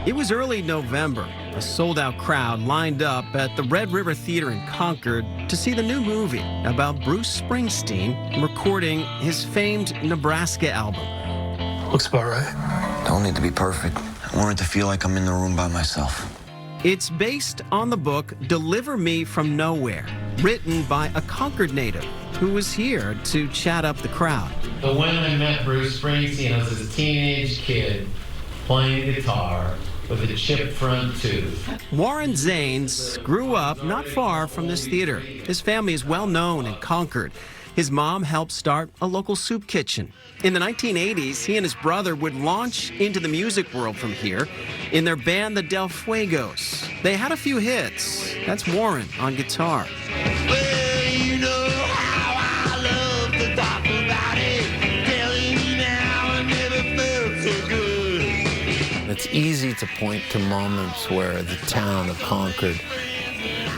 It was early November. A sold-out crowd lined up at the Red River Theater in Concord to see the new movie about Bruce Springsteen recording his famed Nebraska album. Looks about right. Don't need to be perfect. I want it to feel like I'm in the room by myself. It's based on the book Deliver Me from Nowhere, written by a Concord native who was here to chat up the crowd. But when I met Bruce Springsteen, I was a teenage kid playing guitar with a chipped front tooth. Warren Zanes grew up not far from this theater. His family is well known in Concord. His mom helped start a local soup kitchen. In the 1980s, he and his brother would launch into the music world from here in their band, the Del Fuegos. They had a few hits. That's Warren on guitar. Well, you know how I love to talk about it. Telling me now I never felt so good. It's easy to point to moments where the town of Concord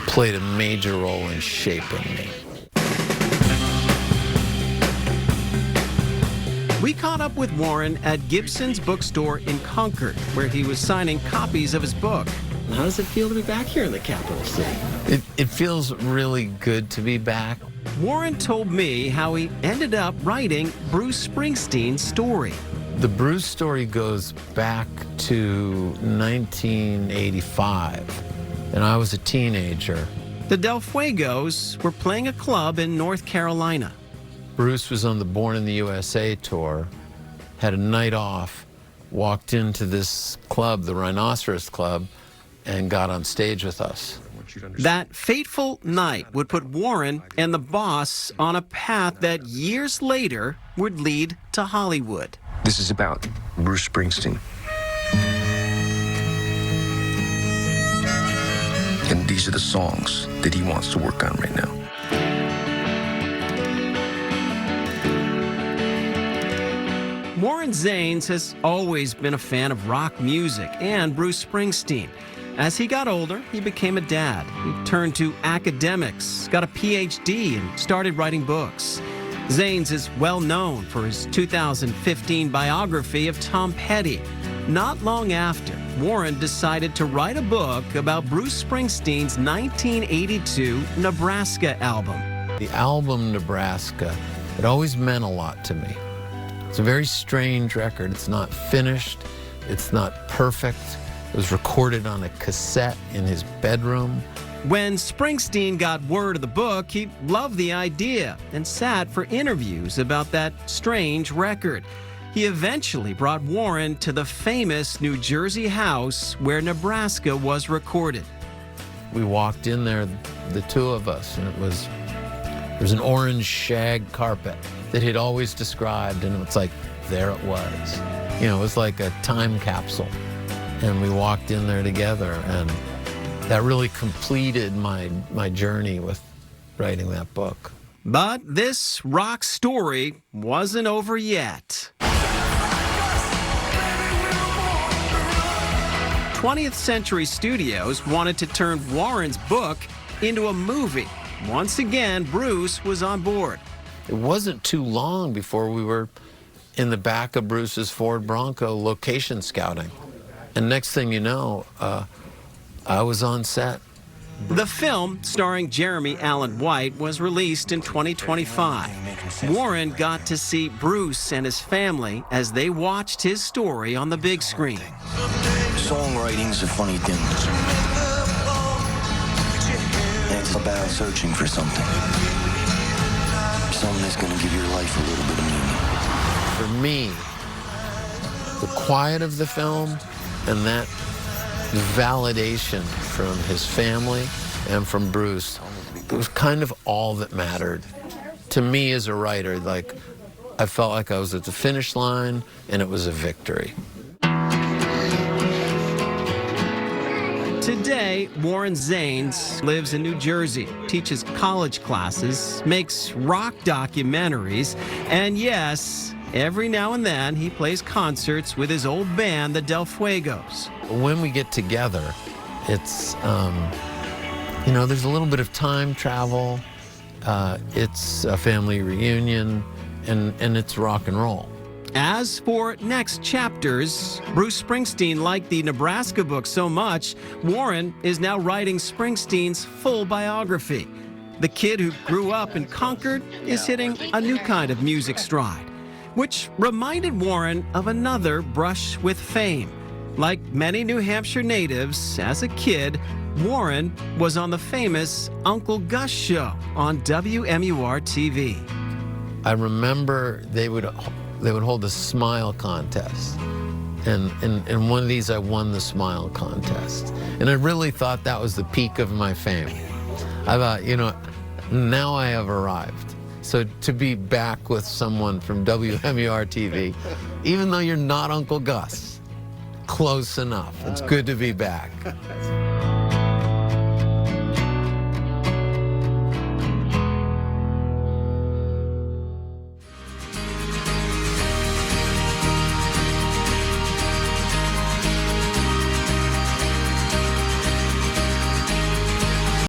played a major role in shaping me. We caught up with Warren at Gibson's bookstore in Concord, where he was signing copies of his book. How does it feel to be back here in the capital city? It feels really good to be back. Warren told me how he ended up writing Bruce Springsteen's story. The Bruce story goes back to 1985, and I was a teenager. The Del Fuegos were playing a club in North Carolina. Bruce was on the Born in the USA tour, had a night off, walked into this club, the Rhinoceros Club, and got on stage with us. That fateful night would put Warren and the boss on a path that years later would lead to Hollywood. This is about Bruce Springsteen. And these are the songs that he wants to work on right now. Warren Zanes has always been a fan of rock music and Bruce Springsteen. As he got older, he became a dad. He turned to academics, got a PhD, and started writing books. Zanes is well known for his 2015 biography of Tom Petty. Not long after, Warren decided to write a book about Bruce Springsteen's 1982 Nebraska album. The album Nebraska, it always meant a lot to me. It's a very strange record. It's not finished. It's not perfect. It was recorded on a cassette in his bedroom. When Springsteen got word of the book, he loved the idea and sat for interviews about that strange record. He eventually brought Warren to the famous New Jersey house where Nebraska was recorded. We walked in there, the two of us, and there was an orange shag carpet that he'd always described, and it's like, there it was. You know, it was like a time capsule. And we walked in there together, and that really completed my journey with writing that book. But this rock story wasn't over yet. 20th Century Studios wanted to turn Warren's book into a movie. Once again, Bruce was on board. It wasn't too long before we were in the back of Bruce's Ford Bronco location scouting. And next thing you know, I was on set. The film, starring Jeremy Allen White, was released in 2025. Warren got to see Bruce and his family as they watched his story on the big screen. Songwriting's a funny thing. It's about searching for something. Something that's going to give your life a little bit of meaning. For me, the quiet of the film and that validation from his family and from Bruce, it was kind of all that mattered. To me as a writer, like, I felt like I was at the finish line and it was a victory. Today, Warren Zanes lives in New Jersey, teaches college classes, makes rock documentaries, and yes, every now and then he plays concerts with his old band, the Del Fuegos. When we get together, it's, you know, there's a little bit of time travel, it's a family reunion, and it's rock and roll. As for next chapters, Bruce Springsteen liked the Nebraska book so much, Warren is now writing Springsteen's full biography. The kid who grew up in Concord is hitting a new kind of music stride, which reminded Warren of another brush with fame. Like many New Hampshire natives, as a kid, Warren was on the famous Uncle Gus show on WMUR-TV. I remember they would hold a smile contest. And in one of these, I won the smile contest. And I really thought that was the peak of my fame. I thought, you know, now I have arrived. So to be back with someone from WMUR-TV, even though you're not Uncle Gus, close enough. It's good to be back.